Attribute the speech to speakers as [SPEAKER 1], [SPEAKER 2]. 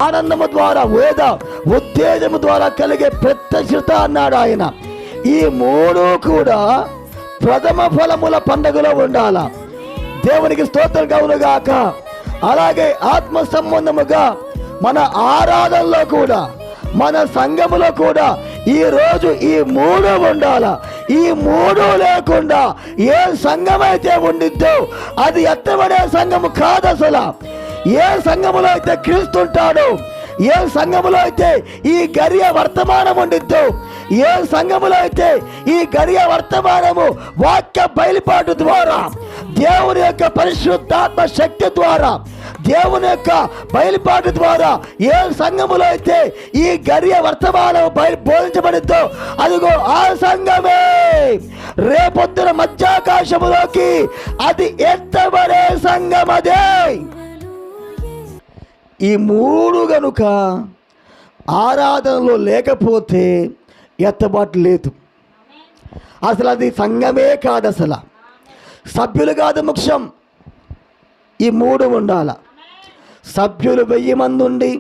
[SPEAKER 1] ఆనందము ద్వారా వేద ఉత్తేజము ద్వారా కలిగే ప్రత్యక్షత అన్నాడు ఆయన. ఈ మూడు కూడా ప్రథమ ఫలముల పండుగలో ఉండాల. దేవునికి స్తోత్రం కలుగునుగాక. అలాగే ఆత్మ సంబంధముగా మన ఆరాధనలో కూడా, మన సంఘములో కూడా ఈరోజు ఈ మూడు ఉండాల. ఈ మూడు లేకుండా ఏ సంఘం అయితే ఉండిద్దో అది ఎత్తబడే సంఘము కాదు అసలు. ఏ సంఘములో అయితే క్రీస్తుంటాడో, ఏ సంఘములో అయితే ఈ గడియ వర్తమానం ఉండిద్దో, ఏ సంఘములో అయితే ఈ గడియ వర్తమానము వాక్య బయలుపాటు ద్వారా, దేవుని యొక్క పరిశుద్ధాత్మ శక్తి ద్వారా, దేవుని యొక్క బయలుపాటు ద్వారా ఏ సంఘములో అయితే ఈ గడియ వర్తమానం బోధించబడిద్దో అదిగో ఆ సంఘమే రేపొద్దున మధ్యాకాశములోకి అది ఎత్తబడే సంఘం. అదే ఈ మూడు గనుక ఆరాధనలో లేకపోతే ఎత్తబాటు లేదు. అసలు అది సంఘమే కాదు, అసలు సభ్యులు కాదు ముఖ్యం. ఈ మూడు ఉండాల. సభ్యులు 1000 మంది ఉండి